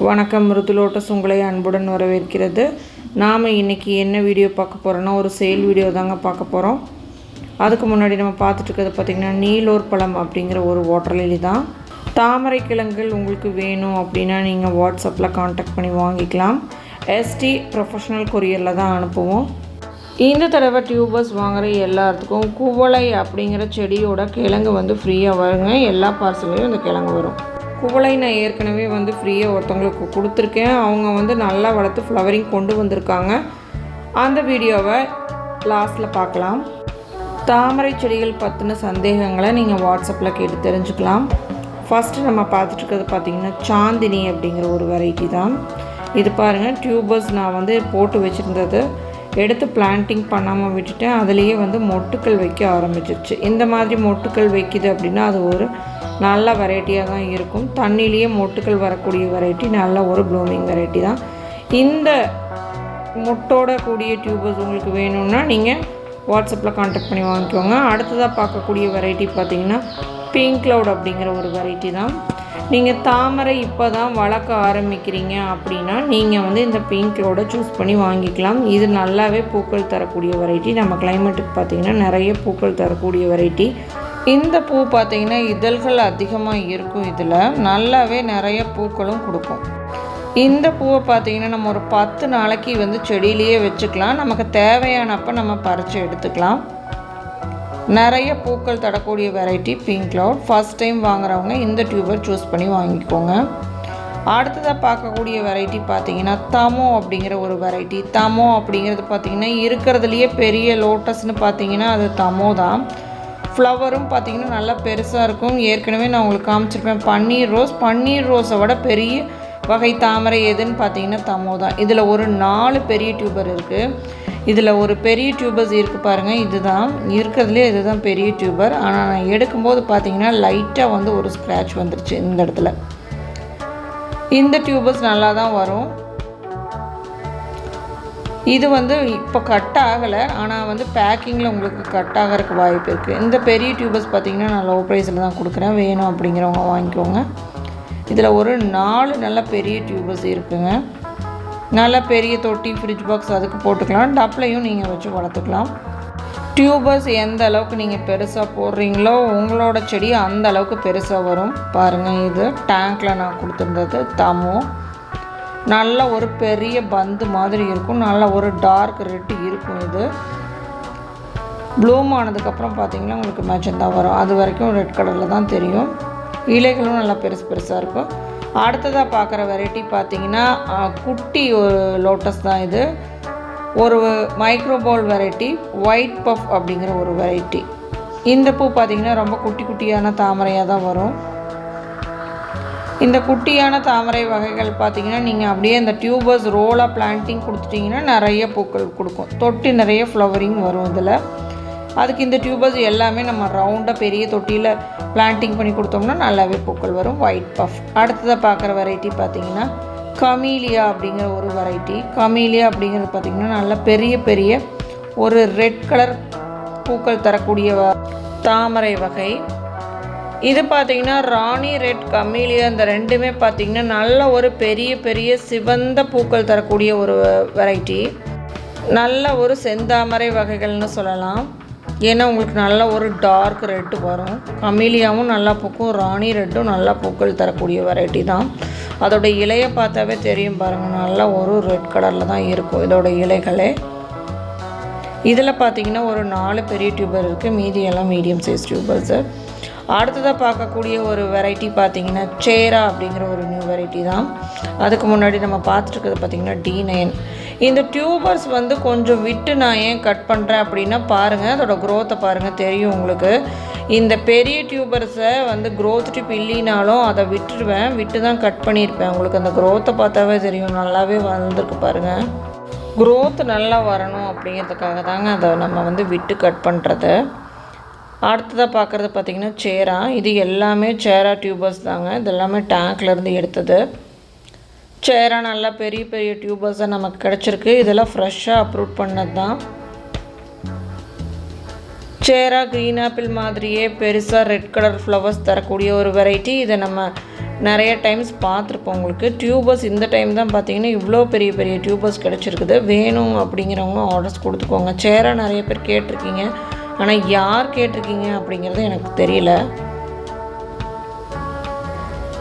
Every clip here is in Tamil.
வணக்கம். மிருது லோட்டஸ் உங்களை அன்புடன் வரவேற்கிறது. நாம் இன்றைக்கி என்ன வீடியோ பார்க்க போகிறோன்னா ஒரு சேல் வீடியோ தாங்க பார்க்க போகிறோம். அதுக்கு முன்னாடி நம்ம பார்த்துட்டு இருக்கிறது பார்த்திங்கன்னா நீலோர் பழம் அப்படிங்கிற ஒரு வாட்டர் லில்லி தான். தாமரை கிழங்குகள் உங்களுக்கு வேணும் அப்படின்னா நீங்கள் வாட்ஸ்அப்பில் காண்டாக்ட் பண்ணி வாங்கிக்கலாம். எஸ்டி ப்ரொஃபஷ்னல் கொரியரில் தான் அனுப்புவோம். இந்த தடவை டியூபர்ஸ் வாங்குகிற எல்லாத்துக்கும் குவளை அப்படிங்கிற செடியோட கிழங்கு ஃப்ரீயாக வருங்க. எல்லா பார்சல்லையும் இந்த கிழங்கு வரும். குவளை நான் ஏற்கனவே ஃப்ரீயாக ஒருத்தவங்களுக்கு கொடுத்துருக்கேன். அவங்க நல்லா வளர்த்து ஃப்ளவரிங் கொண்டு வந்திருக்காங்க. அந்த வீடியோவை லாஸ்ட்டில் பார்க்கலாம். தாமரை செடிகள் பற்றின சந்தேகங்களை நீங்கள் வாட்ஸ்அப்பில் கேட்டு தெரிஞ்சுக்கலாம். ஃபஸ்ட்டு நம்ம பார்த்துட்ருக்கிறது பார்த்திங்கன்னா சாந்தினி அப்படிங்கிற ஒரு வெரைட்டி தான். இது பாருங்கள், டியூபர்ஸ் நான் போட்டு வச்சுருந்தது எடுத்து பிளான்டிங் பண்ணாமல் விட்டுட்டேன். அதுலேயே மொட்டுக்கள் வைக்க ஆரம்பிச்சிருச்சு. இந்த மாதிரி மொட்டுக்கள் வைக்கிது அப்படின்னா அது ஒரு நல்ல வெரைட்டியாக தான் இருக்கும். தண்ணிலேயே மொட்டுக்கள் வரக்கூடிய வெரைட்டி, நல்ல ஒரு ப்ளூமிங் வெரைட்டி தான். இந்த மொட்டோட கூடிய டியூபர்ஸ் உங்களுக்கு வேணும்னா நீங்கள் வாட்ஸ்அப்பில் காண்டாக்ட் பண்ணி வாங்கிக்கோங்க. அடுத்ததாக பார்க்கக்கூடிய வெரைட்டி பார்த்திங்கன்னா பிங்க் க்ளவுட் அப்படிங்கிற ஒரு வெரைட்டி தான். நீங்கள் தாமரை இப்போ தான் வளர்க்க ஆரம்பிக்கிறீங்க அப்படின்னா நீங்கள் இந்த பிங்க் க்ளவுடை சூஸ் பண்ணி வாங்கிக்கலாம். இது நல்லாவே பூக்கள் தரக்கூடிய வெரைட்டி. நம்ம கிளைமேட்டுக்கு பார்த்திங்கன்னா நிறைய பூக்கள் தரக்கூடிய வெரைட்டி. இந்த பூ பார்த்திங்கன்னா இதழ்கள் அதிகமாக இருக்கும். இதில் நல்லாவே நிறைய பூக்களும் கொடுக்கும். இந்த பூவை பார்த்திங்கன்னா நம்ம ஒரு 10 நாளைக்கு செடியிலேயே வச்சுக்கலாம். நமக்கு தேவையானப்போ நம்ம பறித்து எடுத்துக்கலாம். நிறைய பூக்கள் தரக்கூடிய variety pink cloud. First time வாங்குறவங்க இந்த டியூபர் சூஸ் பண்ணி வாங்கிக்கோங்க. அடுத்ததாக பார்க்கக்கூடிய வெரைட்டி பார்த்திங்கன்னா தமோ அப்படிங்கிற ஒரு வெரைட்டி. தமோ அப்படிங்கிறது பார்த்திங்கன்னா இருக்கிறதுலையே பெரிய லோட்டஸ்னு பார்த்திங்கன்னா அது தமோ தான். ஃப்ளவரும் பார்த்திங்கன்னா நல்லா பெருசாக இருக்கும். ஏற்கனவே நான் உங்களுக்கு காமிச்சிருப்பேன் பன்னீர் ரோஸை விட பெரிய வகை தாமரை எதுன்னு பார்த்திங்கன்னா தமோ தான். இதில் ஒரு 4 பெரிய டியூபர் இருக்குது. இதில் ஒரு பெரிய டியூபர்ஸ் இருக்குது பாருங்கள். இதுதான் இருக்கிறதுலே இதுதான் பெரிய டியூபர். ஆனால் நான் எடுக்கும்போது பார்த்திங்கன்னா லைட்டாக ஒரு ஸ்க்ராட்ச் வந்துருச்சு இந்த இடத்துல. இந்த டியூபர்ஸ் நல்லா தான் வரும். இது இப்போ கட் ஆகலை, ஆனால் பேக்கிங்கில் உங்களுக்கு கட் ஆகிறதுக்கு வாய்ப்பு இருக்குது. இந்த பெரிய டியூபர்ஸ் பார்த்திங்கன்னா நான் லோ ப்ரைஸில் தான் கொடுக்குறேன். வேணும் அப்படிங்கிறவங்க வாங்கிக்கோங்க. இதில் ஒரு 4 நல்ல பெரிய டியூபர்ஸ் இருக்குங்க. நல்ல பெரிய தொட்டி, ஃப்ரிட்ஜ் பாக்ஸ் அதுக்கு போட்டுக்கலாம். டப்லையும் நீங்கள் வச்சு வளர்த்துக்கலாம். டியூபர்ஸ் எந்த அளவுக்கு நீங்கள் பெருசாக போடுறீங்களோ உங்களோட செடி அந்த அளவுக்கு பெருசாக வரும். பாருங்கள், இது டேங்க்கில் நான் கொடுத்துருந்தது தமோ. நல்ல ஒரு பெரிய பந்து மாதிரி இருக்கும். நல்ல ஒரு டார்க் ரெட் இருக்கும். இது ப்ளூம் ஆனதுக்கப்புறம் பார்த்திங்கன்னா உங்களுக்கு மெஜந்தா வரும். அது வரைக்கும் ரெட் கலரில் தான் தெரியும். இலைகளும் நல்லா பெருசாக இருக்கும். அடுத்ததாக பார்க்குற வெரைட்டி பார்த்திங்கன்னா குட்டி ஒரு லோட்டஸ் தான். இது ஒரு மைக்ரோபோல் வெரைட்டி, ஒயிட் பஃப் அப்படிங்கிற ஒரு வெரைட்டி. இந்த பூ பார்த்திங்கன்னா ரொம்ப குட்டியான தாமரையாக தான் வரும். இந்த குட்டியான தாமரை வகைகள் பார்த்திங்கன்னா நீங்கள் அப்படியே இந்த டியூபர்ஸ் ரோலாக பிளான்டிங் கொடுத்துட்டிங்கன்னா நிறைய பூக்கள் கொடுக்கும். தொட்டி நிறைய ஃப்ளவரிங் வரும். இதில் அதுக்கு இந்த டியூபர்ஸ் எல்லாமே நம்ம ரவுண்டாக பெரிய தொட்டியில் பிளான்டிங் பண்ணி கொடுத்தோம்னா நல்லாவே பூக்கள் வரும். White puff. அடுத்ததாக பார்க்குற வெரைட்டி பார்த்திங்கன்னா கமீலியா அப்படிங்கிற ஒரு வெரைட்டி. கமீலியா அப்படிங்கிறது பார்த்திங்கன்னா நல்ல பெரிய ஒரு ரெட் கலர் பூக்கள் தரக்கூடிய தாமரை வகை. இது பார்த்திங்கன்னா ராணி ரெட், கமீலியா, இந்த ரெண்டுமே பார்த்திங்கன்னா நல்ல ஒரு பெரிய சிவந்த பூக்கள் தரக்கூடிய ஒரு வெரைட்டி. நல்ல ஒரு செந்தாமரை வகைகள்னு சொல்லலாம். ஏன்னா உங்களுக்கு நல்ல ஒரு டார்க் ரெட்டு வரும். கமீலியாவும் நல்லா பூக்கும், ராணி ரெட்டும் நல்லா பூக்கள் தரக்கூடிய வெரைட்டி தான். அதோட இலையை பார்த்தாவே தெரியும் பாருங்கள், நல்லா ஒரு ரெட் கலரில் தான் இருக்கும் இதோட இலைகளே. இதில் பார்த்திங்கன்னா ஒரு 4 பெரிய டியூபர் இருக்குது. மீதி எல்லாம் மீடியம் சைஸ் டியூபர்ஸு. அடுத்ததாக பார்க்கக்கூடிய ஒரு வெரைட்டி பார்த்திங்கன்னா சேரா அப்படிங்கிற ஒரு நியூ வெரைட்டி தான். அதுக்கு முன்னாடி நம்ம பார்த்துட்டுருக்கிறது பார்த்திங்கன்னா D9. இந்த டியூபர்ஸ் கொஞ்சம் விட்டு நான் ஏன் கட் பண்ணுறேன் அப்படின்னா பாருங்கள், அதோடய க்ரோத்தை பாருங்கள், தெரியும் உங்களுக்கு. இந்த பெரிய டியூபர்ஸை க்ரோத் டிப் இல்லைனாலும் அதை விட்டு தான் கட் பண்ணியிருப்பேன். உங்களுக்கு அந்த க்ரோத்தை பார்த்தாவே தெரியும், நல்லாவே வந்திருக்கு பாருங்கள். க்ரோத் நல்லா வரணும் அப்படிங்கிறதுக்காக தாங்க அதை நம்ம விட்டு கட் பண்ணுறது. அடுத்ததாக பார்க்குறது பார்த்திங்கன்னா சேரா. இது எல்லாமே சேரா டியூபர்ஸ் தாங்க. இது எல்லாமே டேங்க்லேருந்து எடுத்தது. சேரா நல்லா பெரிய டியூபர்ஸாக நமக்கு கிடச்சிருக்கு. இதெல்லாம் ஃப்ரெஷ்ஷாக அப்ரூட் பண்ணது தான். சேரா க்ரீன் ஆப்பிள் மாதிரியே பெருசாக ரெட் கலர் ஃப்ளவர்ஸ் தரக்கூடிய ஒரு வெரைட்டி. இதை நம்ம நிறைய டைம்ஸ் பார்த்துருப்போம். உங்களுக்கு டியூபர்ஸ் இந்த டைம் தான் பார்த்தீங்கன்னா இவ்வளோ பெரிய பெரிய டியூபர்ஸ் கிடச்சிருக்குது. வேணும் அப்படிங்கிறவங்க ஆர்டர்ஸ் கொடுத்துக்கோங்க. சேரா நிறைய பேர் கேட்டிருக்கீங்க, ஆனால் யார் கேட்டிருக்கீங்க அப்படிங்கிறது எனக்கு தெரியல.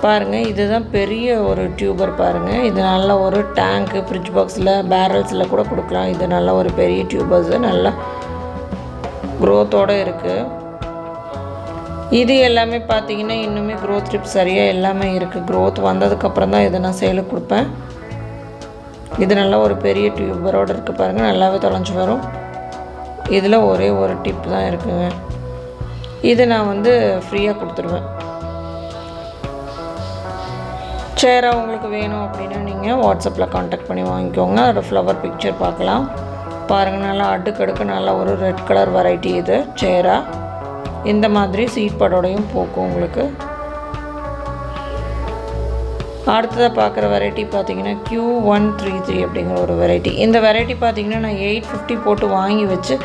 பாருங்கள், இதுதான் பெரிய ஒரு டியூபர் பாருங்கள். இது நல்ல ஒரு டேங்க்கு, ஃப்ரிட்ஜ் பாக்ஸில், பேரல்ஸில் கூட கொடுக்கலாம். இது நல்ல ஒரு பெரிய டியூபர்ஸு, நல்லா க்ரோத்தோடு இருக்குது. இது எல்லாமே பார்த்தீங்கன்னா இன்னுமே க்ரோத் டிப்ஸ் சரியாக எல்லாமே இருக்குது. க்ரோத் வந்ததுக்கப்புறம் தான் இதை நான் சேலுக்கு கொடுப்பேன். இது நல்லா ஒரு பெரிய டியூபரோடு இருக்குது பாருங்கள், நல்லாவே தொலைஞ்சி வரும். இதில் ஒரே ஒரு டிப் தான் இருக்குங்க. இது நான் ஃப்ரீயாக கொடுத்துருவேன். சேரா உங்களுக்கு வேணும் அப்படின்னா நீங்கள் வாட்ஸ்அப்பில் காண்டாக்ட் பண்ணி வாங்கிக்கோங்க. அதோடய ஃப்ளவர் பிக்சர் பார்க்கலாம். பாருங்கள், நல்லா அடுக்கடுக்கு நல்லா ஒரு ரெட் கலர் வெரைட்டி. இது சேரா இந்த மாதிரி சீட் படோடையும் போக்கும் உங்களுக்கு. அடுத்ததாக பார்க்குற வெரைட்டி பார்த்தீங்கன்னா Q133 அப்படிங்கிற ஒரு வெரைட்டி. இந்த வெரைட்டி பார்த்தீங்கன்னா நான் 850 போட்டு வாங்கி வச்சு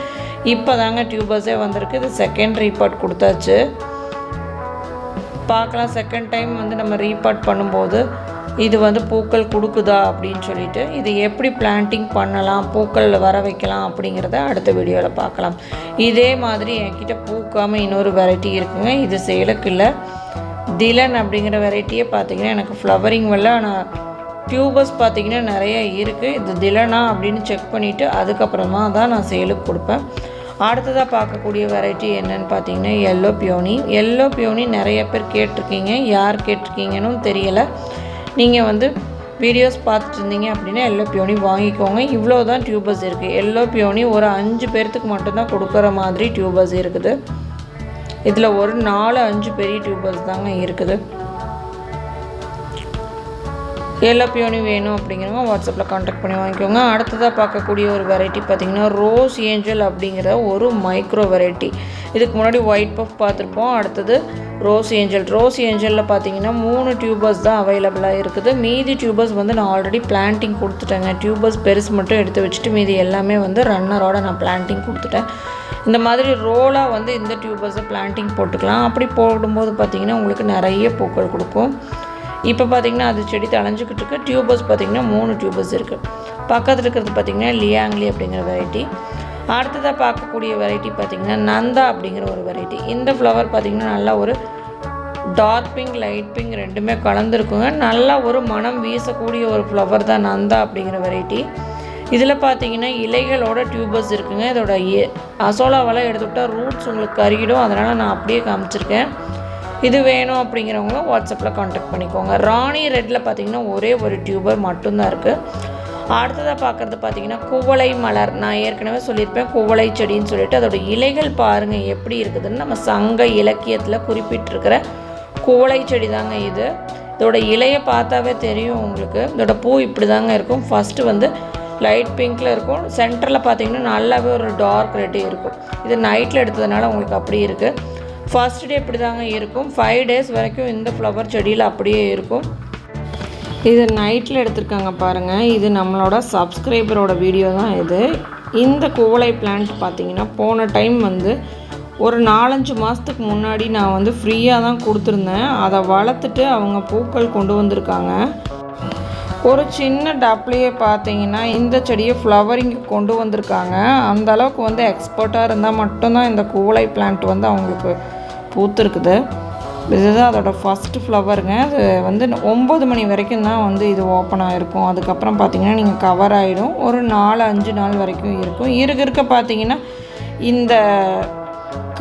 இப்போ தாங்க டியூபர்ஸே வந்திருக்கு. இது செகண்ட் ரீபார்ட் கொடுத்தாச்சு. பார்க்கலாம் செகண்ட் டைம் நம்ம ரீபார்ட் பண்ணும்போது இது பூக்கள் கொடுக்குதா அப்படின்னு சொல்லிட்டு, இது எப்படி பிளான்டிங் பண்ணலாம், பூக்கள் வர வைக்கலாம் அப்படிங்கிறத அடுத்த வீடியோவில் பார்க்கலாம். இதே மாதிரி என்கிட்ட பூக்காமல் இன்னொரு வெரைட்டி இருக்குங்க. இது சேலுக்கு இல்லை. திலன் அப்படிங்கிற வெரைட்டியே பார்த்திங்கன்னா எனக்கு ஃப்ளவரிங் வரல, ஆனால் டியூபர்ஸ் பார்த்திங்கன்னா நிறைய இருக்குது. இது திலனா அப்படின்னு செக் பண்ணிவிட்டு அதுக்கப்புறமா தான் நான் சேலுக்கு கொடுப்பேன். அடுத்ததாக பார்க்கக்கூடிய வெரைட்டி என்னென்னு பார்த்தீங்கன்னா எல்லோ பியோனி. எல்லோ பியோனி நிறைய பேர் கேட்டிருக்கீங்க, யார் கேட்டிருக்கீங்கன்னு தெரியலை. நீங்கள் வீடியோஸ் பார்த்துட்டு இருந்தீங்க அப்படின்னா எல்லோ பியோனி வாங்கிக்கோங்க. இவ்வளோ தான் டியூபர்ஸ் இருக்குது. எல்லோ பியோனி ஒரு 5 பேர்த்துக்கு மட்டும்தான் கொடுக்குற மாதிரி டியூபர்ஸ் இருக்குது. இதில் ஒரு 4-5 பெரிய டியூபர்ஸ் தாங்க இருக்குது. எல்லோ பியோனி வேணும் அப்படிங்கிறவங்க வாட்ஸ்அப்பில் காண்டாக்ட் பண்ணி வாங்கிக்கோங்க. அடுத்ததாக பார்க்கக்கூடிய ஒரு வெரைட்டி பார்த்திங்கன்னா ரோஸ் ஏஞ்சல் அப்படிங்கிற ஒரு மைக்ரோ வெரைட்டி. இதுக்கு முன்னாடி ஒயிட் பஃப் பார்த்துருப்போம். அடுத்தது ரோஸ் ஏஞ்சல். ரோஸ் ஏஞ்சலில் பார்த்தீங்கன்னா 3 டியூபர்ஸ் தான் அவைலபிளாக இருக்குது. மீதி டியூபர்ஸ் நான் ஆல்ரெடி பிளான்டிங் கொடுத்துட்டேங்க. டியூபர்ஸ் பெருசு மட்டும் எடுத்து வச்சுட்டு மீதி எல்லாமே ரன்னரோட நான் பிளான்டிங் கொடுத்துட்டேன். இந்த மாதிரி ரோலாக இந்த டியூபர்ஸை பிளான்டிங் போட்டுக்கலாம். அப்படி போடும்போது பார்த்திங்கன்னா உங்களுக்கு நிறைய பூக்கள் கொடுக்கும். இப்போ பார்த்திங்கன்னா அது செடி தளைஞ்சிக்கிட்டு இருக்குது. டியூபர்ஸ் பார்த்திங்கன்னா 3 டியூபர்ஸ் இருக்குது. பக்கத்தில் இருக்கிறது பார்த்திங்கன்னா லியாங்லி அப்படிங்கிற வெரைட்டி. அடுத்ததாக பார்க்கக்கூடிய வெரைட்டி பார்த்திங்கன்னா நந்தா அப்படிங்கிற ஒரு வெரைட்டி. இந்த ஃப்ளவர் பார்த்திங்கன்னா நல்லா ஒரு டார்க் பிங்க், லைட் பிங்க் ரெண்டுமே கலந்துருக்குங்க. நல்லா ஒரு மனம் வீசக்கூடிய ஒரு ஃப்ளவர் தான் நந்தா அப்படிங்கிற வெரைட்டி. இதில் பார்த்திங்கன்னா இலைகளோட டியூபர்ஸ் இருக்குங்க. இதோட அசோலாவெல்லாம் எடுத்துவிட்டால் ரூட்ஸ் உங்களுக்கு கருகிடும், அதனால் நான் அப்படியே காமிச்சிருக்கேன். இது வேணும் அப்படிங்கிறவங்களும் வாட்ஸ்அப்பில் காண்டாக்ட் பண்ணிக்கோங்க. ராணி ரெட்டில் பார்த்திங்கன்னா ஒரே ஒரு டியூபர் மட்டும்தான் இருக்குது. அடுத்ததாக பார்க்குறது பார்த்திங்கன்னா குவளை மலர். நான் ஏற்கனவே சொல்லியிருப்பேன் குவளை செடின்னு சொல்லிட்டு. அதோடய இலைகள் பாருங்கள் எப்படி இருக்குதுன்னு. நம்ம சங்க இலக்கியத்தில் குறிப்பிட்டிருக்கிற குவளை செடி தாங்க இது. இதோட இலையை பார்த்தாவே தெரியும் உங்களுக்கு. இதோட பூ இப்படி தாங்க இருக்கும். ஃபஸ்ட்டு லைட் பிங்க்கில் இருக்கும். சென்டரில் பார்த்திங்கன்னா நல்லாவே ஒரு டார்க் ரெட்டு இருக்கும். இது நைட்டில் எடுத்ததுனால உங்களுக்கு அப்படி இருக்குது. ஃபர்ஸ்ட் டே இப்படி தாங்க இருக்கும். 5 days வரைக்கும் இந்த ஃப்ளவர் செடியில் அப்படியே இருக்கும். இது நைட்டில் எடுத்திருக்காங்க பாருங்கள். இது நம்மளோட சப்ஸ்கிரைபரோட வீடியோ தான் இது. இந்த குவளை பிளான்ட் பார்த்திங்கன்னா போன டைம் ஒரு 4-5 மாதத்துக்கு முன்னாடி நான் ஃப்ரீயாக தான் கொடுத்துருந்தேன். அதை வளர்த்துட்டு அவங்க பூக்கள் கொண்டு வந்திருக்காங்க. ஒரு சின்ன டப்லேயே பார்த்தீங்கன்னா இந்த செடியை ஃப்ளவரிங்கு கொண்டு வந்திருக்காங்க. அந்த அளவுக்கு எக்ஸ்பர்ட்டாக இருந்தால் மட்டும்தான் இந்த குவளை பிளான்ட் அவங்களுக்கு பூத்துருக்குது. இதுதான் அதோட ஃபஸ்ட்டு ஃப்ளவருங்க. அது 9 மணி வரைக்கும் தான் இது ஓப்பன் ஆகிருக்கும். அதுக்கப்புறம் பார்த்திங்கன்னா நீங்கள் கவர் ஆகிடும். ஒரு 4-5 நாள் வரைக்கும் இருக்கும். இருக்க பார்த்திங்கன்னா இந்த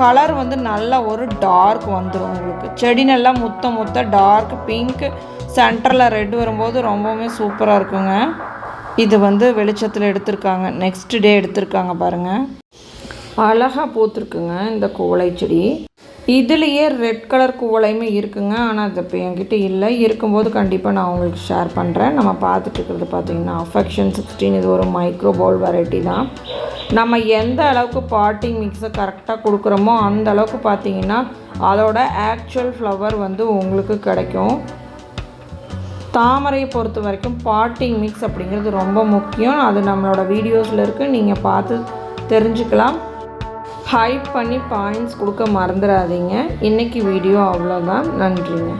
கலர் நல்ல ஒரு டார்க் வந்துடும் உங்களுக்கு. செடி நல்லா முத்த டார்க் பிங்க், சென்டரில் ரெட் வரும்போது ரொம்பவுமே சூப்பராக இருக்குங்க. இது வெளிச்சத்தில் எடுத்திருக்காங்க. நெக்ஸ்ட் டே எடுத்திருக்காங்க பாருங்கள். அழகாக பூத்துருக்குங்க இந்த குவளை செடி. இதுலேயே ரெட் கலர் குவளையுமே இருக்குங்க. ஆனால் அது இப்போ என்கிட்ட இல்லை. இருக்கும்போது கண்டிப்பாக நான் உங்களுக்கு ஷேர் பண்ணுறேன். நம்ம பார்த்துட்டு இருக்கிறது பார்த்திங்கன்னா Affection 16. இது ஒரு மைக்ரோ பவுல் வெரைட்டி தான். நம்ம எந்த அளவுக்கு பாட்டிங் மிக்ஸை கரெக்டாக கொடுக்குறோமோ அந்த அளவுக்கு பார்த்திங்கன்னா அதோட ஆக்சுவல் ஃப்ளவர் உங்களுக்கு கிடைக்கும். தாமரையை பொறுத்த வரைக்கும் பாட்டிங் மிக்ஸ் அப்படிங்கிறது ரொம்ப முக்கியம். அது நம்மளோட வீடியோஸில் இருக்குது, நீங்கள் பார்த்து தெரிஞ்சுக்கலாம். ஹைப் பண்ணி பாயிண்ட்ஸ் கொடுக்க மறந்துடாதீங்க. இன்றைக்கி வீடியோ அவ்வளோதான். நன்றிங்க.